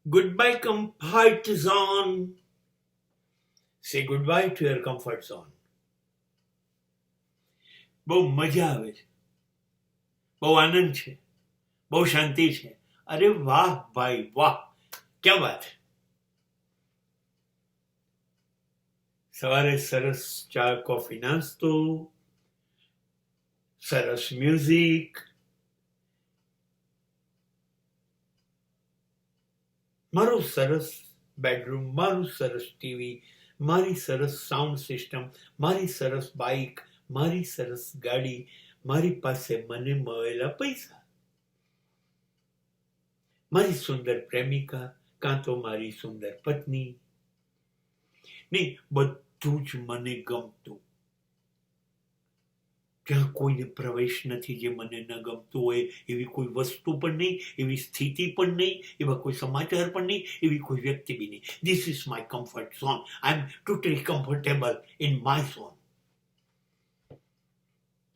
Goodbye, comfort zone. Say goodbye to your comfort zone. બહુ મજા આવે છે, બહુ આનંદ છે, બહુ શાંતિ છે. અરે વાહ ભાઈ વાહ, ક્યાં વાત. સવારે સરસ ચા કોફી નાસ્તો, સરસ મ્યુઝિક, મારું સરસ બેડરૂમ, મારું સરસ ટીવી, મારી સરસ સાઉન્ડ સિસ્ટમ, મારી સરસ બાઇક, મારી સરસ ગાડી, મારી પાસે મને મળેલા પૈસા, મારી સુંદર પ્રેમિકા કાં તો મારી સુંદર પત્ની, નહીં બધું જ મને ગમતું. ત્યાં કોઈને પ્રવેશ નથી જે મને ન ગમતું હોય, એવી કોઈ વસ્તુ પણ નહીં, એવી સ્થિતિ પણ નહીં, એવા કોઈ સમાચાર પણ નહીં, એવી કોઈ વ્યક્તિ બી નહીં. This is my comfort zone. I am totally comfortable in my zone.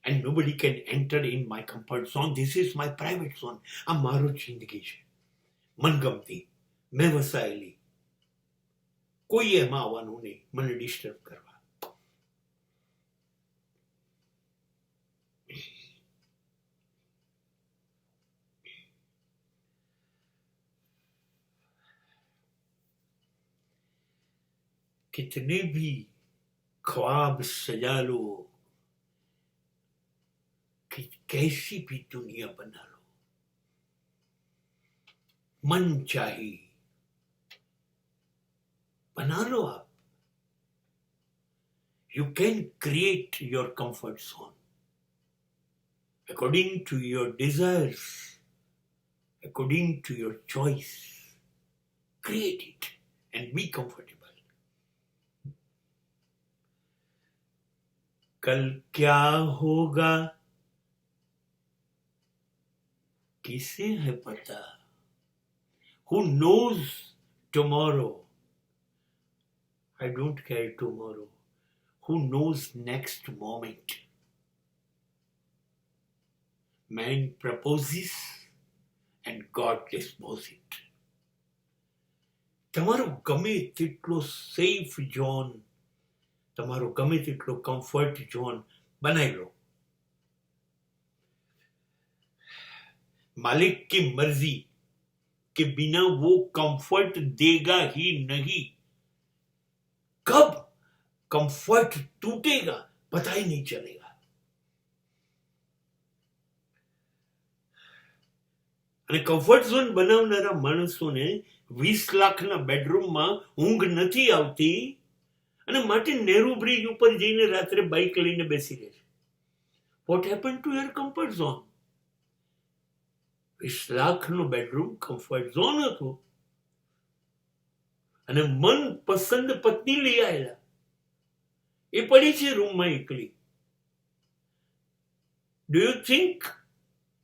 And nobody can enter in my comfort zone. This is my private zone. આ મારો જિંદગી છે, મનગમતી, મેં વસાયેલી. કોઈ એમાં આવવાનું નહીં મને ડિસ્ટર્બ કરવા. कितने भी ख्वाब सजा लो, कैसी भी दुनिया बना लो, मन चाहिए बना लो आप. You can create your comfort zone according to your desires, according to your choice. Create it and be comfortable. कल क्या होगा किसे है पता. Who knows tomorrow? I don't care tomorrow. Who knows next moment? Man proposes and God disposes it. તમારો ગમે તેટલો safe zone, તમારો ગમે તેટલો કમ્ફર્ટ ઝોન બનાવી લો. मालिक की मर्जी के बिना वो कंफर्ट देगा ही नहीं. कब कंफर्ट टूटेगा पता ही नहीं चलेगा. અને કમ્ફર્ટ ઝોન બનાવનારા માણસોને 20 લાખના બેડરૂમમાં ઊંઘ નથી આવતી અને માટે નેહરુ બ્રિજ ઉપર જઈને રાત્રે બાઇક લઈને બેસી રહે છે. What happen to your comfort zone? 20 લાખનું બેડરૂમ કમ્ફર્ટ ઝોન હતું અને મનપસંદ પત્ની લઈ આવેલા, એ પડી છે રૂમમાં એકલી. Do you think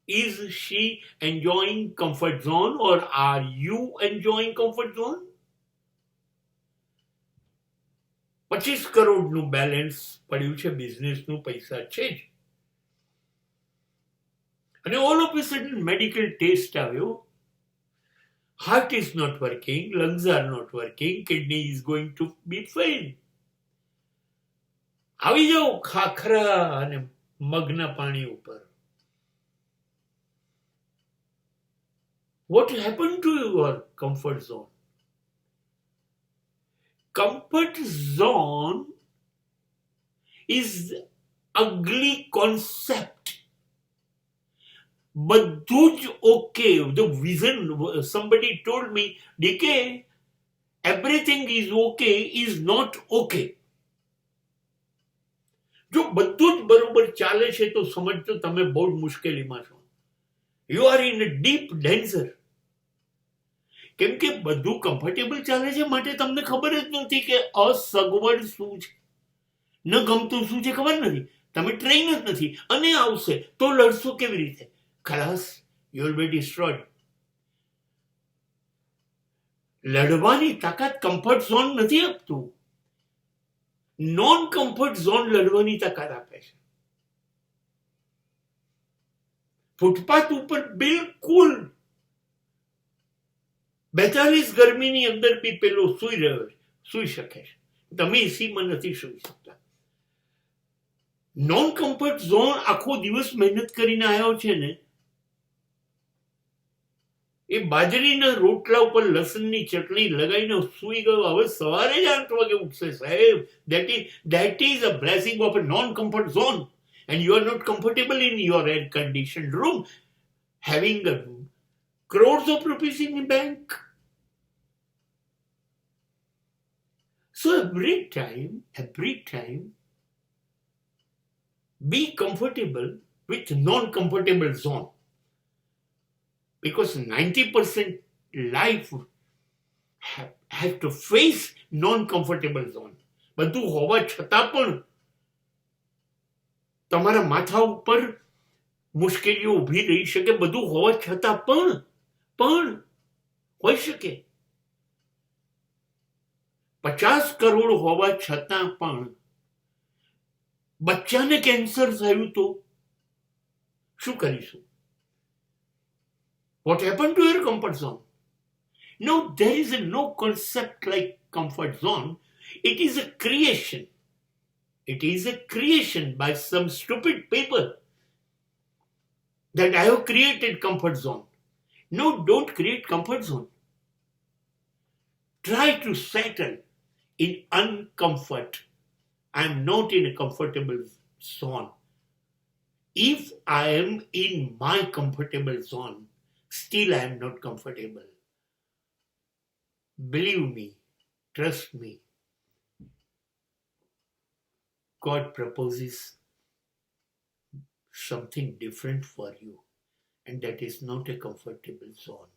is she enjoying comfort zone or are you enjoying comfort zone? 25 કરોડનું બેલેન્સ પડ્યું છે, બિઝનેસનું પૈસા છે જ. અને all of a sudden medical test આવ્યો, heart is not working, lungs are not working, kidney is going to be failed. આવી જાઓ ખાખરા અને મગના પાણી ઉપર. What happened to your comfort zone? Comfort zone is ugly concept. બધું જ okay. The vision, somebody told me, DK, everything is okay is not okay. જો બધું જ બરોબર ચાલે છે તો સમજજો તમે બહુ જ મુશ્કેલીમાં છો. You are in a deep danger. કેમ કે બધું કમ્ફર્ટેબલ ચાલે છે માટે તમને ખબર જ નથી કે અસગવડ શું છે, ન ગમતું શું છે ખબર નથી. તમે ટ્રેન જ નથી અને આવશે તો લડશો કેવી રીતે? ખલાસ, you will be destroyed. લડવાની તાકાત કમ્ફર્ટ ઝોન નથી આપતું, નોન કમ્ફર્ટ ઝોન લડવાની તાકાત આપે છે. ફૂટપાથ ઉપર બિલકુલ 42 ગરમીની અંદર બી પેલો સૂઈ શકે છે. તમે એસીમાં નથી સૂઈ શકતા. નોન કમ્ફર્ટ ઝોન આખો દિવસ મહેનત કરીને આવ્યો છે ને, એ બાજરીના રોટલા ઉપર લસણની ચટણી લગાવીને સૂઈ ગયો. હવે સવારે જ 8 વાગે ઉઠશે સાહેબ. that is a blessing of a non-comfort zone, and you are not comfortable in your air-conditioned room, having crores of rupees in the bank. So every time, be comfortable with non-comfortable zone. Because 90% life have to face non-comfortable zone. બધું હોવા છતાં પણ તમારા માથા ઉપર મુશ્કેલીઓ ઊભી રહી શકે. બધું હોવા છતાં પણ હોઈ શકે. 50 કરોડ હોવા છતાં પણ બચ્ચાને કેન્સર થયું તો શું કરીશું? What happened to your comfort zone? No, there is no concept like comfort zone. It is a creation. It is a creation by some stupid people that I have created comfort zone. No, don't create comfort zone. Try to settle in uncomfort. I am not in a comfortable zone. If I am in my comfortable zone, still I am not comfortable. Believe me, trust me. God proposes something different for you, and that is not a comfortable zone.